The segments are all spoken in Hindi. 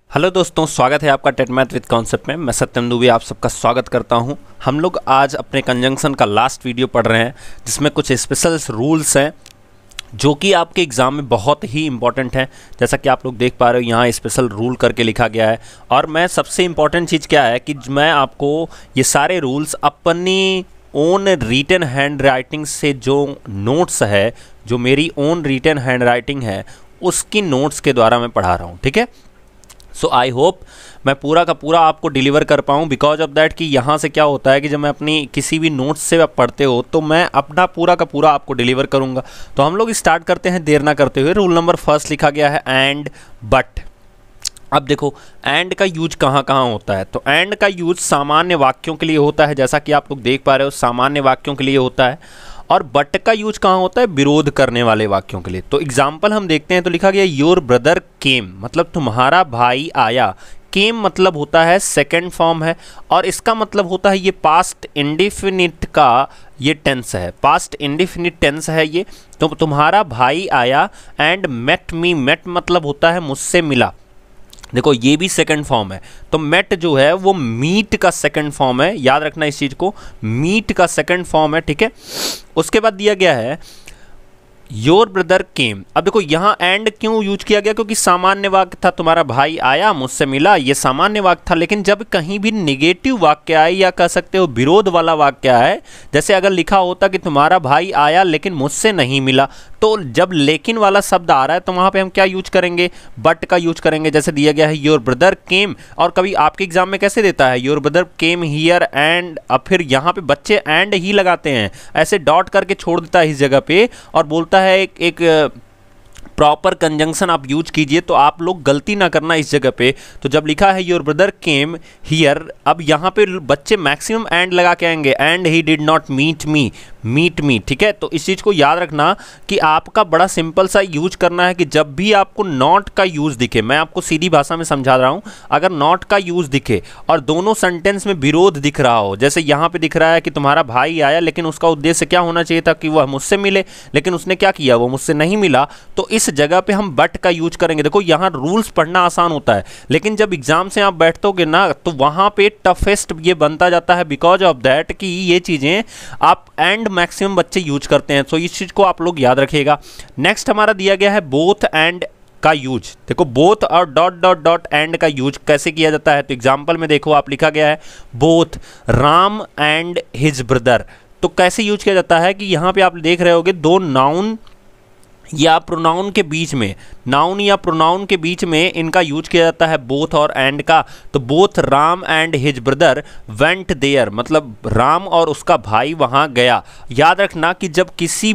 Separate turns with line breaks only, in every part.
हेलो दोस्तों, स्वागत है आपका टेट मैथ विद कॉन्सेप्ट में। मैं सत्यम दुबे आप सबका स्वागत करता हूं। हम लोग आज अपने कंजंक्शन का लास्ट वीडियो पढ़ रहे हैं जिसमें कुछ स्पेशल रूल्स हैं जो कि आपके एग्ज़ाम में बहुत ही इंपॉर्टेंट हैं। जैसा कि आप लोग देख पा रहे हो यहाँ स्पेशल रूल करके लिखा गया है। और मैं सबसे इम्पॉर्टेंट चीज़ क्या है कि मैं आपको ये सारे रूल्स अपनी ओन रिटन हैंड राइटिंग से जो नोट्स है, जो मेरी ओन रिटन हैंड राइटिंग है, उसकी नोट्स के द्वारा मैं पढ़ा रहा हूँ। ठीक है, सो आई होप मैं पूरा का पूरा आपको डिलीवर कर पाऊँ। बिकॉज ऑफ दैट कि यहाँ से क्या होता है कि जब मैं अपनी किसी भी नोट्स से आप पढ़ते हो तो मैं अपना पूरा का पूरा आपको डिलीवर करूँगा। तो हम लोग स्टार्ट करते हैं देर ना करते हुए। रूल नंबर फर्स्ट लिखा गया है एंड बट। अब देखो एंड का यूज कहाँ कहाँ होता है। तो एंड का यूज सामान्य वाक्यों के लिए होता है, जैसा कि आप लोग देख पा रहे हो सामान्य वाक्यों के लिए होता है। और बट का यूज कहाँ होता है? विरोध करने वाले वाक्यों के लिए। तो एग्जाम्पल हम देखते हैं तो लिखा गया योर ब्रदर केम, मतलब तुम्हारा भाई आया। केम मतलब होता है सेकंड फॉर्म है और इसका मतलब होता है ये पास्ट इंडेफिनिट का ये टेंस है, पास्ट इंडेफिनिट टेंस है ये। तो तुम्हारा भाई आया एंड मेट मी, मेट मतलब होता है मुझसे मिला। देखो ये भी सेकंड फॉर्म है। तो मेट जो है वो मीट का सेकंड फॉर्म है, याद रखना इस चीज को, मीट का सेकंड फॉर्म है। ठीक है, उसके बाद दिया गया है योर ब्रदर केम। अब देखो यहाँ एंड क्यों यूज किया गया? क्योंकि सामान्य वाक्य था, तुम्हारा भाई आया मुझसे मिला, ये सामान्य वाक्य था। लेकिन जब कहीं भी निगेटिव वाक्य आए या कह सकते हो विरोध वाला वाक्य आए, जैसे अगर लिखा होता कि तुम्हारा भाई आया लेकिन मुझसे नहीं मिला, तो जब लेकिन वाला शब्द आ रहा है तो वहां पे हम क्या यूज करेंगे? बट का यूज करेंगे। जैसे दिया गया है योर ब्रदर केम, और कभी आपके एग्जाम में कैसे देता है your brother came here and, अब फिर यहाँ पे बच्चे एंड ही लगाते हैं, ऐसे डॉट करके छोड़ देता है इस जगह पे और बोलता है एक प्रॉपर कंजंक्शन आप यूज कीजिए। तो आप लोग गलती ना करना इस जगह पे। तो जब लिखा है योर ब्रदर केम हियर, अब यहाँ पे बच्चे मैक्सिमम एंड लगा के आएंगे, and he did not meet me, meet me. ठीक है, तो इस चीज़ को याद रखना कि आपका बड़ा सिंपल सा यूज करना है कि जब भी आपको नॉट का यूज दिखे, मैं आपको सीधी भाषा में समझा रहा हूँ, अगर नॉट का यूज दिखे और दोनों सेंटेंस में विरोध दिख रहा हो, जैसे यहाँ पे दिख रहा है कि तुम्हारा भाई आया लेकिन उसका उद्देश्य क्या होना चाहिए था कि वह मुझसे मिले, लेकिन उसने क्या किया, वो मुझसे नहीं मिला, तो इस जगह पे हम बट का यूज करेंगे। देखो यहाँ रूल्स पढ़ना आसान होता है, लेकिन जब एग्जाम से आप बैठोगे ना तो वहां पे टफेस्ट ये बनता जाता है। बिकॉज ऑफ दैट कि ये चीजें आप एंड मैक्सिमम बच्चे यूज करते हैं, तो इस चीज को आप लोग याद रखिएगा। नेक्स्ट हमारा दिया गया है बोथ एंड का यूज। देखो बोथ और डॉट डॉट डॉट एंड का यूज कैसे किया जाता है। तो एग्जांपल में देखो आप लिखा गया है both Ram and his brother. तो कैसे यूज किया जाता है कि यहां पे आप देख रहे होगे दो नाउन या प्रोनाउन के बीच में, नाउन या प्रोनाउन के बीच में इनका यूज किया जाता है बोथ और एंड का। तो both Ram and his brother went there, मतलब राम और उसका भाई वहां गया। याद रखना कि जब किसी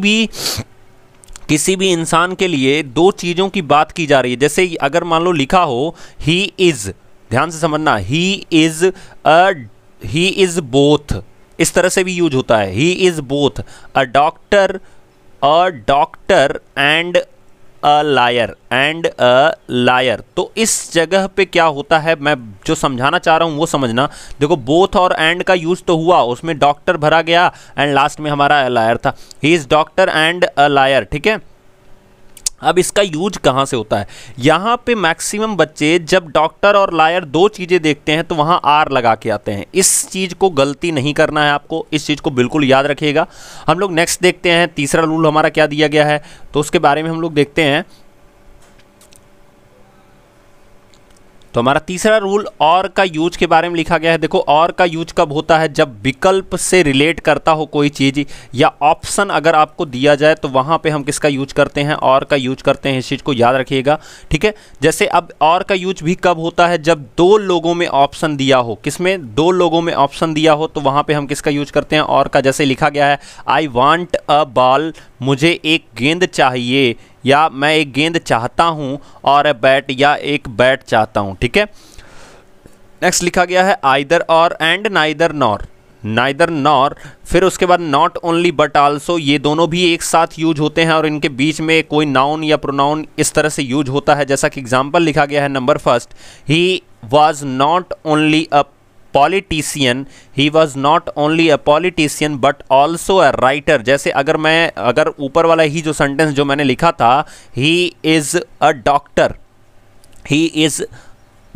भी इंसान के लिए दो चीज़ों की बात की जा रही है, जैसे अगर मान लो लिखा हो ही इज, ध्यान से समझना, ही इज बोथ, इस तरह से भी यूज होता है, he is both a doctor and a liar. तो इस जगह पे क्या होता है, मैं जो समझाना चाह रहा हूं वो समझना। देखो बोथ और एंड का यूज तो हुआ, उसमें डॉक्टर भरा गया एंड लास्ट में हमारा लायर था, he is doctor and a liar. ठीक है, अब इसका यूज कहाँ से होता है? यहाँ पे मैक्सिमम बच्चे जब डॉक्टर और लायर दो चीज़ें देखते हैं तो वहाँ आर लगा के आते हैं। इस चीज़ को गलती नहीं करना है आपको, इस चीज़ को बिल्कुल याद रखिएगा। हम लोग नेक्स्ट देखते हैं तीसरा रूल हमारा क्या दिया गया है, तो उसके बारे में हम लोग देखते हैं। तो हमारा तीसरा रूल और का यूज के बारे में लिखा गया है। देखो और का यूज कब होता है? जब विकल्प से रिलेट करता हो कोई चीज़ या ऑप्शन अगर आपको दिया जाए तो वहाँ पे हम किसका यूज करते हैं? और का यूज करते हैं। इस चीज़ को याद रखिएगा। ठीक है, जैसे अब और का यूज भी कब होता है? जब दो लोगों में ऑप्शन दिया हो। किसमें? दो लोगों में ऑप्शन दिया हो, तो वहाँ पर हम किसका यूज करते हैं? और का। जैसे लिखा गया है आई वॉन्ट अ बॉल, मुझे एक गेंद चाहिए, या मैं एक गेंद चाहता हूं, और बैट, या एक बैट चाहता हूं। ठीक है, नेक्स्ट लिखा गया है आइदर और and neither nor, neither nor, फिर उसके बाद नॉट ओनली बट आल्सो, ये दोनों भी एक साथ यूज होते हैं और इनके बीच में कोई नाउन या प्रोनाउन इस तरह से यूज होता है। जैसा कि एग्जाम्पल लिखा गया है number first, he was not only a politician, he was not only a politician but also a writer. जैसे अगर ऊपर वाला ही जो सेंटेंस जो मैंने लिखा था, he is a doctor, he is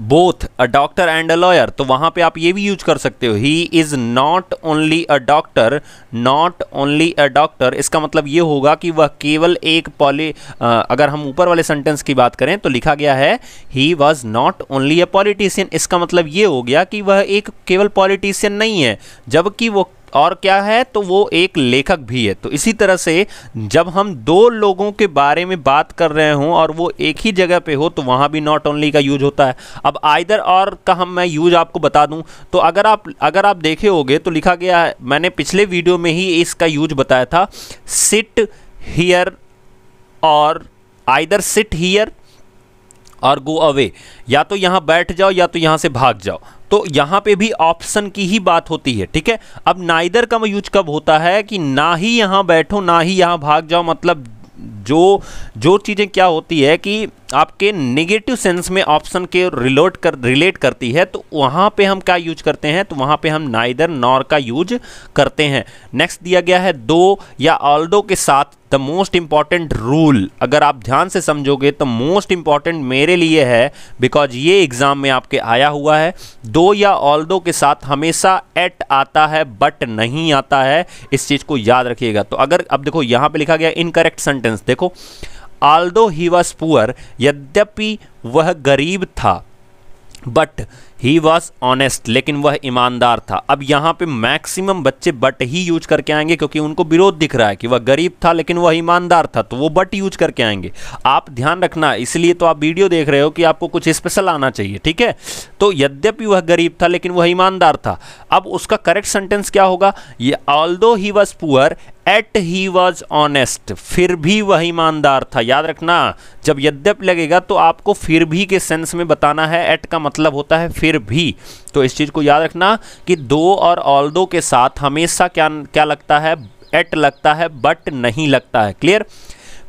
both a doctor and a lawyer, तो वहां पे आप ये भी यूज कर सकते हो, he is not only a doctor, not only a doctor. इसका मतलब ये होगा कि वह केवल एक अगर हम ऊपर वाले सेंटेंस की बात करें तो लिखा गया है he was not only a politician, इसका मतलब ये हो गया कि वह एक केवल पॉलिटिशियन नहीं है, जबकि वो और क्या है, तो वो एक लेखक भी है। तो इसी तरह से जब हम दो लोगों के बारे में बात कर रहे हों और वो एक ही जगह पे हो तो वहाँ भी नॉट ओनली का यूज होता है। अब आइदर और का मैं यूज आपको बता दूं, तो अगर आप देखे होगे तो लिखा गया है, मैंने पिछले वीडियो में ही इसका यूज बताया था, सिट हियर और आइदर सिट हियर और गो अवे, या तो यहाँ बैठ जाओ या तो यहाँ से भाग जाओ। तो यहाँ पे भी ऑप्शन की ही बात होती है, ठीक है। अब नाइदर का यूज कब होता है कि ना ही यहाँ बैठो ना ही यहाँ भाग जाओ, मतलब जो चीज़ें क्या होती है कि आपके नेगेटिव सेंस में ऑप्शन के रिलेट करती है, तो वहाँ पे हम क्या यूज करते हैं, तो वहाँ पे हम नाइदर नॉर का यूज करते हैं। नेक्स्ट दिया गया है दो या ऑल्दो के साथ द मोस्ट इंपॉर्टेंट रूल, अगर आप ध्यान से समझोगे तो मोस्ट इंपॉर्टेंट मेरे लिए है, बिकॉज ये एग्जाम में आपके आया हुआ है। दो या ऑल्दो के साथ हमेशा एट आता है बट नहीं आता है, इस चीज़ को याद रखिएगा। तो अगर अब देखो यहाँ पे लिखा गया इनकरेक्ट सेंटेंस, देखो ऑल्दो ही वॉज पुअर, यद्यपि वह गरीब था, बट ही वॉज ऑनेस्ट, लेकिन वह ईमानदार था। अब यहाँ पे मैक्सिमम बच्चे बट ही यूज करके आएंगे क्योंकि उनको विरोध दिख रहा है कि वह गरीब था लेकिन वह ईमानदार था, तो वो बट यूज करके आएंगे। आप ध्यान रखना, इसलिए तो आप वीडियो देख रहे हो कि आपको कुछ स्पेशल आना चाहिए, ठीक है। तो यद्यपि वह गरीब था लेकिन वह ईमानदार था। अब उसका करेक्ट सेंटेंस क्या होगा, ये although he was poor yet he was honest, फिर भी वह ईमानदार था। याद रखना, जब यद्यप लगेगा तो आपको फिर भी के सेंस में बताना है, एट का मतलब होता है फिर भी। तो इस चीज को याद रखना कि दो और ऑल्दो के साथ हमेशा क्या लगता है, एट लगता है बट नहीं लगता है। क्लियर।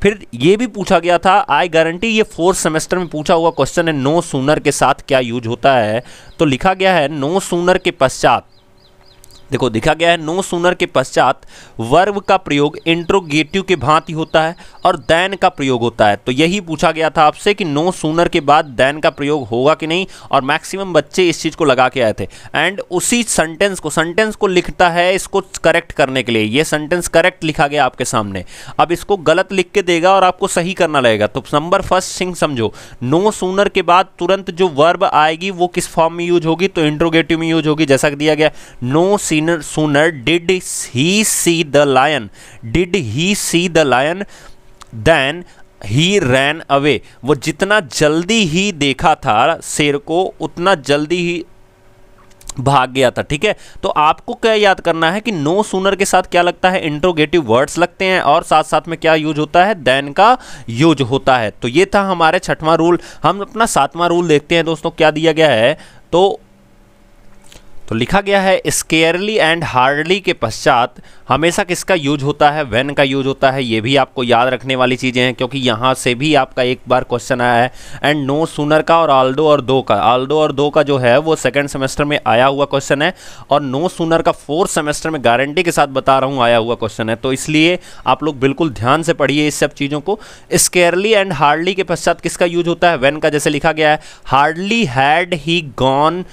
फिर ये भी पूछा गया था, आई गारंटी ये 4th सेमेस्टर में पूछा हुआ क्वेश्चन है, नो सूनर के साथ क्या यूज होता है। तो लिखा गया है नो सूनर के पश्चात, देखो लिखा गया है नो सूनर के पश्चात वर्ब का प्रयोग इंट्रोगेटिव के भांति होता है और देन का प्रयोग होता है। तो यही पूछा गया था आपसे कि नो सूनर के बाद देन का प्रयोग होगा कि नहीं, और मैक्सिमम बच्चे इस चीज़ को लगा के आए थे। एंड उसी सेंटेंस को लिखता है इसको करेक्ट करने के लिए। ये सेंटेंस करेक्ट लिखा गया आपके सामने, अब इसको गलत लिख के देगा और आपको सही करना लगेगा। तो नंबर फर्स्ट थिंग समझो, नो सूनर के बाद तुरंत जो वर्ब आएगी वो किस फॉर्म में यूज होगी, तो इंट्रोगेटिव में यूज होगी, जैसा कि दिया गया no sooner did he see the lion, did he see the lion then he ran away, वो जितना जल्दी ही देखा था शेर को उतना जल्दी ही भाग गया था, ठीक है। तो आपको क्या याद करना है कि नो सूनर के साथ क्या लगता है, इंट्रोगेटिव वर्ड्स लगते हैं और साथ साथ में क्या यूज होता है, देन का यूज होता है। तो ये था हमारे 6वां रूल। हम अपना 7वां रूल देखते हैं दोस्तों, क्या दिया गया है। तो लिखा गया है स्केयरली एंड हार्डली के पश्चात हमेशा किसका यूज होता है, व्हेन का यूज होता है। ये भी आपको याद रखने वाली चीज़ें हैं क्योंकि यहाँ से भी आपका एक बार क्वेश्चन आया है। एंड नो सूनर का और ऑल्दो और दो का जो है वो 2nd सेमेस्टर में आया हुआ क्वेश्चन है, और नो सूनर का 4th सेमेस्टर में गारंटी के साथ बता रहा हूँ आया हुआ क्वेश्चन है। तो इसलिए आप लोग बिल्कुल ध्यान से पढ़िए इस सब चीज़ों को। स्केयरली एंड हार्डली के पश्चात किसका यूज होता है, व्हेन का। जैसे लिखा गया है hardly had he gone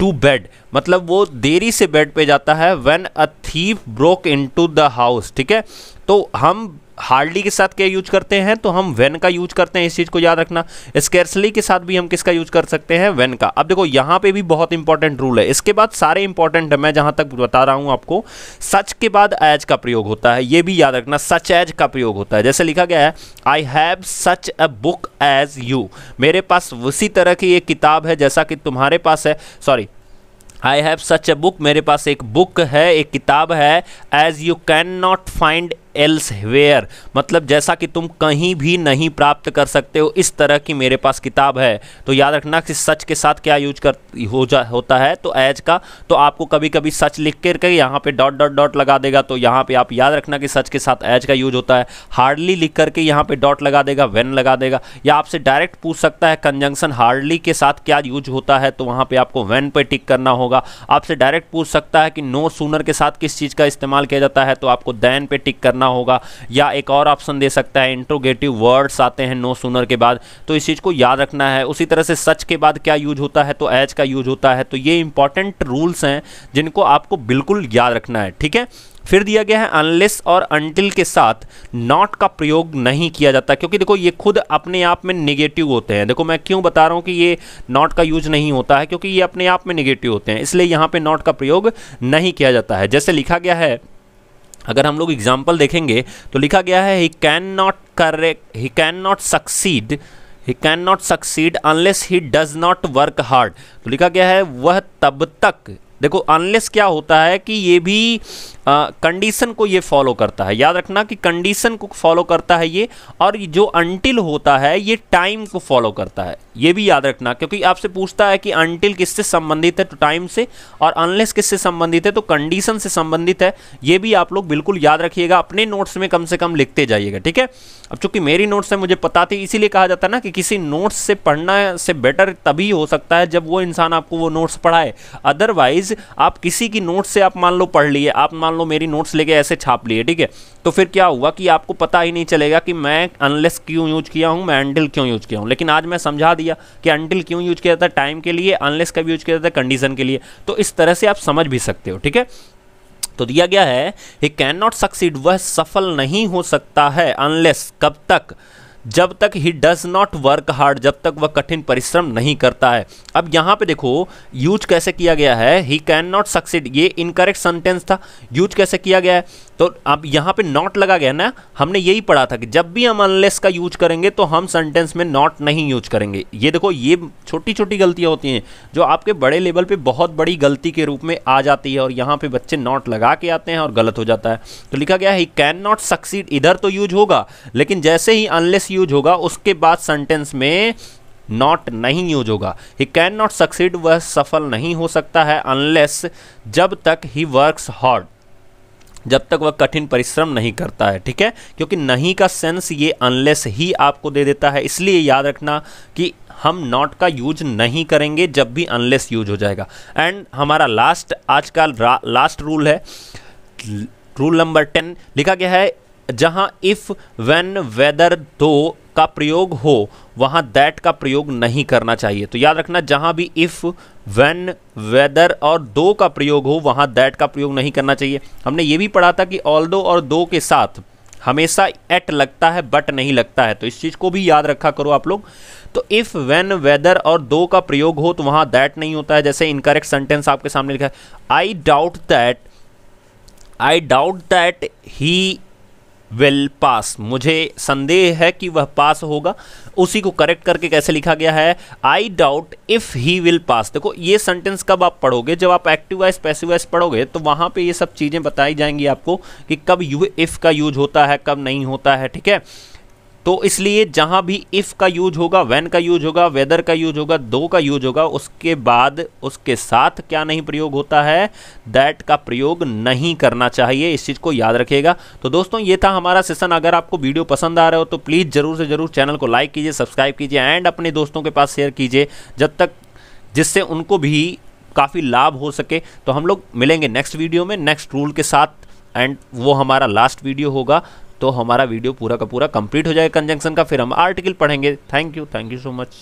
to bed, मतलब वो देरी से बेड पे जाता है। When a thief broke into the house, ठीक है। तो हम हार्डली के साथ क्या यूज करते हैं, तो हम व्हेन का यूज करते हैं, इस चीज़ को याद रखना। स्कैर्सली के साथ भी हम किसका यूज कर सकते हैं, व्हेन का। अब देखो यहाँ पे भी बहुत इंपॉर्टेंट रूल है, इसके बाद सारे इंपॉर्टेंट है, मैं जहाँ तक बता रहा हूँ आपको। सच के बाद एज का प्रयोग होता है, ये भी याद रखना, सच एज का प्रयोग होता है। जैसे लिखा गया है I have such a book as you, मेरे पास उसी तरह की एक किताब है जैसा कि तुम्हारे पास है। Sorry, I have such a book, मेरे पास एक बुक है, एक किताब है। As you cannot find elsewhere, मतलब जैसा कि तुम कहीं भी नहीं प्राप्त कर सकते हो, इस तरह की मेरे पास किताब है। तो याद रखना कि सच के साथ क्या यूज होता है, तो एज का। तो आपको कभी कभी सच लिख कर यहाँ पे डॉट डॉट डॉट लगा देगा, तो यहाँ पे आप याद रखना कि सच के साथ एज का यूज होता है। हार्डली लिख करके यहाँ पे डॉट लगा देगा, व्हेन लगा देगा। या आपसे डायरेक्ट पूछ सकता है कंजंक्शन हार्डली के साथ क्या यूज होता है, तो वहाँ पे आपको व्हेन पे टिक करना होगा। आपसे डायरेक्ट पूछ सकता है कि नो सूनर के साथ किस चीज़ का इस्तेमाल किया जाता है, तो आपको देन पे टिक करना करना होगा, या एक और ऑप्शन दे सकता है इंट्रोगेटिव वर्ड्स आते हैं नो सूनर के बाद, तो इस चीज़ को याद रखना है। उसी तरह से सच के बाद क्या यूज होता है, तो एज का यूज होता है। तो ये इंपॉर्टेंट रूल्स हैं जिनको आपको बिल्कुल याद रखना है, ठीक है। फिर दिया गया है अनलेस और अनटिल के साथ नॉट का प्रयोग नहीं किया जाता, क्योंकि देखो ये खुद अपने आप में नेगेटिव होते हैं। देखो मैं क्यों बता रहा हूँ कि ये नॉट का यूज नहीं होता है, क्योंकि ये अपने आप में नेगेटिव होते हैं, इसलिए यहाँ पे नॉट का प्रयोग नहीं किया जाता है। जैसे लिखा गया है, अगर हम लोग एग्जाम्पल देखेंगे तो लिखा गया है he can not succeed unless he does not work hard. तो लिखा गया है वह तब तक, देखो अनलेस क्या होता है कि ये भी कंडीशन को ये फॉलो करता है, याद रखना कि कंडीशन को फॉलो करता है ये, और जो अनटिल होता है ये टाइम को फॉलो करता है, ये भी याद रखना, क्योंकि आपसे पूछता है कि अनटिल किससे संबंधित है, तो टाइम से, और अनलेस किससे संबंधित है, तो कंडीशन से संबंधित है। ये भी आप लोग बिल्कुल याद रखिएगा, अपने नोट्स में कम से कम लिखते जाइएगा, ठीक है। अब चूंकि मेरी नोट्स है मुझे पता थी, इसीलिए कहा जाता है ना कि किसी नोट्स से पढ़ना से बेटर तभी हो सकता है जब वो इंसान आपको वो नोट्स पढ़ाए। अदरवाइज आप किसी की नोट्स से आप मान लो पढ़ लिए, आप मान लो मेरी नोट्स लेके ऐसे छाप लिए, ठीक है, तो फिर क्या हुआ कि आपको पता ही नहीं चलेगा कि मैं अनलेस क्यों यूज किया हूं, मैं अनटिल क्यों यूज किया हूं। लेकिन आज मैं समझा दिया कि अनटिल क्यों यूज किया जाता है, टाइम के लिए, अनलेस का भी यूज किया जाता है कंडीशन के लिए। तो इस तरह से आप समझ भी सकते हो, ठीक है। तो दिया गया है ही कैन नॉट सक्सीड, वह सफल नहीं हो सकता है, अनलेस कब तक, जब तक he does not work hard, जब तक वह कठिन परिश्रम नहीं करता है। अब यहाँ पे देखो यूज कैसे किया गया है, ही कैन नॉट सक्सीड, ये इनकरेक्ट सेंटेंस था, यूज कैसे किया गया है, तो अब यहाँ पे नॉट लगा गया ना, हमने यही पढ़ा था कि जब भी हम अनलेस का यूज करेंगे तो हम सेंटेंस में नॉट नहीं यूज करेंगे। ये देखो ये छोटी छोटी गलतियाँ होती हैं जो आपके बड़े लेवल पे बहुत बड़ी गलती के रूप में आ जाती है, और यहाँ पे बच्चे नॉट लगा के आते हैं और गलत हो जाता है। तो लिखा गया है ही कैन नॉट सक्सीड, इधर तो यूज होगा, लेकिन जैसे ही अनलेस यूज होगा उसके बाद सेंटेंस में नॉट नहीं यूज होगा। ही कैन नॉट सक्सीड, वह सफल नहीं हो सकता है, अनलेस, जब तक ही वर्क्स हार्ड, जब तक वह कठिन परिश्रम नहीं करता है, ठीक है। क्योंकि नहीं का सेंस ये अनलेस ही आपको दे देता है, इसलिए याद रखना कि हम नॉट का यूज नहीं करेंगे जब भी अनलेस यूज हो जाएगा। एंड हमारा लास्ट आज का लास्ट रूल है, रूल नंबर 10, लिखा गया है जहां इफ व्हेन वेदर दो का प्रयोग हो वहां दैट का प्रयोग नहीं करना चाहिए। तो याद रखना जहां भी इफ व्हेन वेदर और दो का प्रयोग हो वहां दैट का प्रयोग नहीं करना चाहिए। हमने ये भी पढ़ा था कि ऑल्दो और दो के साथ हमेशा एट लगता है बट नहीं लगता है, तो इस चीज को भी याद रखा करो आप लोग। तो इफ व्हेन वेदर और दो का प्रयोग हो तो वहां दैट नहीं होता है। जैसे इनकरेक्ट सेंटेंस आपके सामने लिखा है, I doubt that he will pass, मुझे संदेह है कि वह पास होगा। उसी को करेक्ट करके कैसे लिखा गया है, I doubt if he will pass. देखो ये सेंटेंस कब आप पढ़ोगे, जब आप एक्टिव वॉइस पैसिव वॉइस पढ़ोगे तो वहां पे ये सब चीजें बताई जाएंगी आपको कि कब इफ का यूज होता है कब नहीं होता है, ठीक है। तो इसलिए जहां भी इफ का यूज होगा, व्हेन का यूज होगा, वेदर का यूज होगा, दो का यूज होगा, उसके बाद उसके साथ क्या नहीं प्रयोग होता है, दैट का प्रयोग नहीं करना चाहिए। इस चीज को याद रखिएगा। तो दोस्तों ये था हमारा सेशन। अगर आपको वीडियो पसंद आ रहा हो तो प्लीज जरूर से जरूर चैनल को लाइक कीजिए, सब्सक्राइब कीजिए एंड अपने दोस्तों के पास शेयर कीजिए जब तक, जिससे उनको भी काफी लाभ हो सके। तो हम लोग मिलेंगे नेक्स्ट वीडियो में नेक्स्ट रूल के साथ, एंड वो हमारा लास्ट वीडियो होगा। तो हमारा वीडियो पूरा का पूरा कंप्लीट हो जाएगा कंजंक्शन का, फिर हम आर्टिकल पढ़ेंगे। Thank you so much.